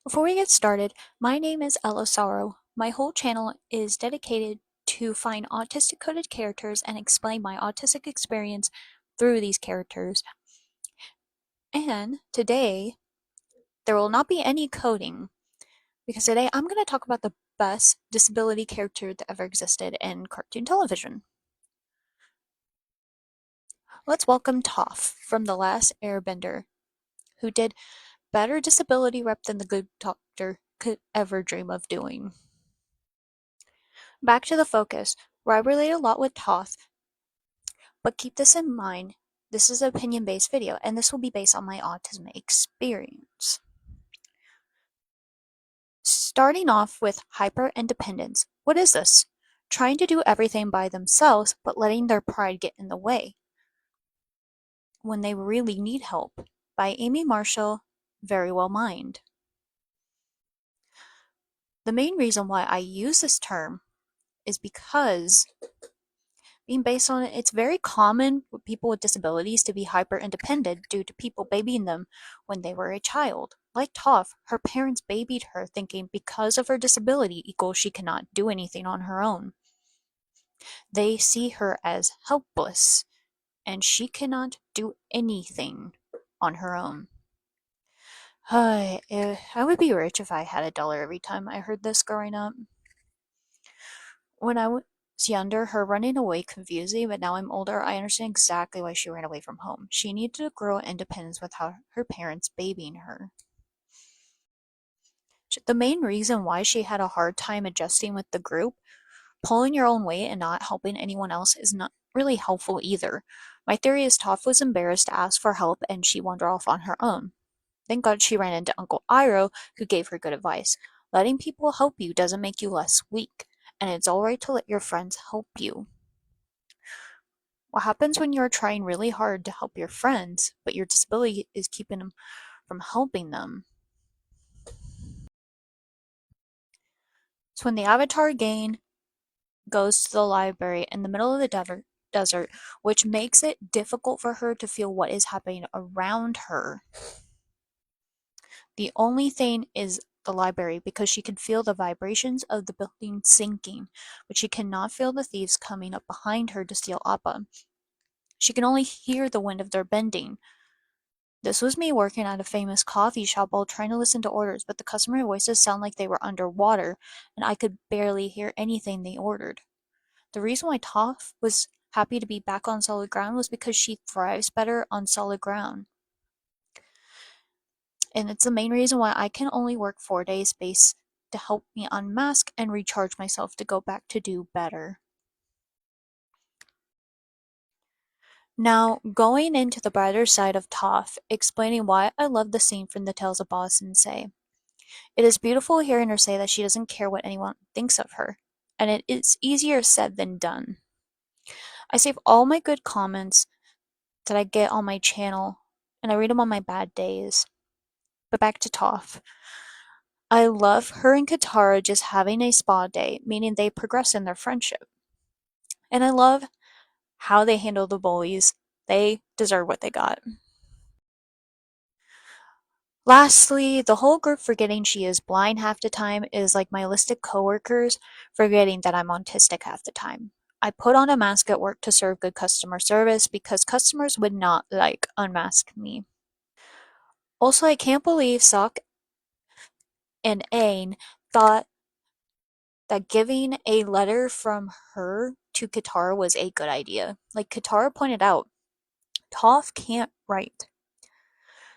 Before we get started, my name is Ella Sorrow. My whole channel is dedicated to find autistic coded characters and explain my autistic experience through these characters. And today, there will not be any coding, because today I'm going to talk about the best disability character that ever existed in cartoon television. Let's welcome Toph from The Last Airbender, who did better disability rep than the Good Doctor could ever dream of doing. Back to the focus, where I relate a lot with Toph, but keep this in mind, this is an opinion-based video, and this will be based on my autism experience. Starting off with hyper-independence. What is this? Trying to do everything by themselves, but letting their pride get in the way when they really need help. By Amy Marshall, Very Well Mind. The main reason why I use this term is because being based on it, it's very common for people with disabilities to be hyper-independent due to people babying them when they were a child. Like Toph, her parents babied her thinking because of her disability equals she cannot do anything on her own. They see her as helpless, and she cannot do anything on her own. I would be rich if I had $1 every time I heard this growing up. When I was younger, her running away confused me, but now I'm older, I understand exactly why she ran away from home. She needed to grow independence without her parents babying her. The main reason why she had a hard time adjusting with the group, pulling your own weight and not helping anyone else is not really helpful either. My theory is Toph was embarrassed to ask for help and she wandered off on her own. Thank God she ran into Uncle Iroh, who gave her good advice. Letting people help you doesn't make you less weak, and it's alright to let your friends help you. What happens when you're trying really hard to help your friends, but your disability is keeping them from helping them? So when the Avatar gang goes to the library in the middle of the desert, which makes it difficult for her to feel what is happening around her. The only thing is the library, because she can feel the vibrations of the building sinking, but she cannot feel the thieves coming up behind her to steal Appa. She can only hear the wind of their bending. This was me working at a famous coffee shop while trying to listen to orders, but the customer voices sound like they were underwater, and I could barely hear anything they ordered. The reason why Toph was happy to be back on solid ground was because she thrives better on solid ground. And it's the main reason why I can only work 4 days base to help me unmask and recharge myself to go back to do better. Now, going into the brighter side of Toph, explaining why I love the scene from the Tales of Boz and say, it is beautiful hearing her say that she doesn't care what anyone thinks of her, and it is easier said than done. I save all my good comments that I get on my channel, and I read them on my bad days. But back to Toph. I love her and Katara just having a spa day, meaning they progress in their friendship. And I love how they handle the bullies. They deserve what they got. Lastly, the whole group forgetting she is blind half the time is like my autistic coworkers forgetting that I'm autistic half the time. I put on a mask at work to serve good customer service because customers would not unmask me. Also, I can't believe Sok and Aang thought that giving a letter from her to Katara was a good idea. Like Katara pointed out, Toph can't write.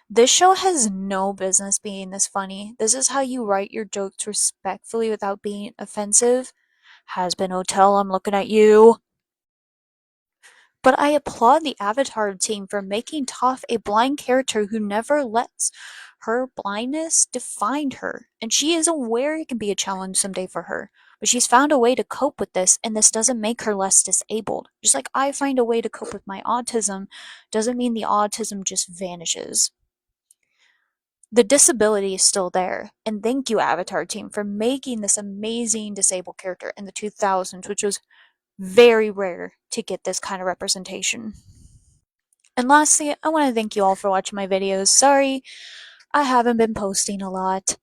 This show has no business being this funny. This is how you write your jokes respectfully without being offensive. Has-been Hotel, I'm looking at you. But I applaud the Avatar team for making Toph a blind character who never lets her blindness define her. And she is aware it can be a challenge someday for her. But she's found a way to cope with this, and this doesn't make her less disabled. Just like I find a way to cope with my autism, doesn't mean the autism just vanishes. The disability is still there, and thank you, Avatar team, for making this amazing disabled character in the 2000s, which was very rare to get this kind of representation. And lastly, I want to thank you all for watching my videos. Sorry, I haven't been posting a lot.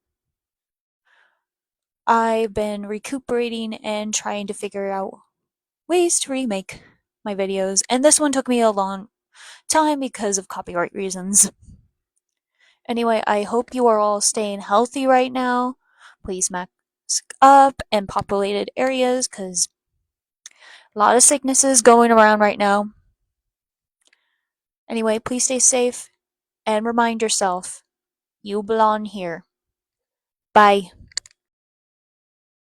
I've been recuperating and trying to figure out ways to remake my videos, and this one took me a long time because of copyright reasons. Anyway, I hope you are all staying healthy right now. Please mask up in populated areas because a lot of sicknesses going around right now. Anyway, please stay safe and remind yourself you belong here. Bye.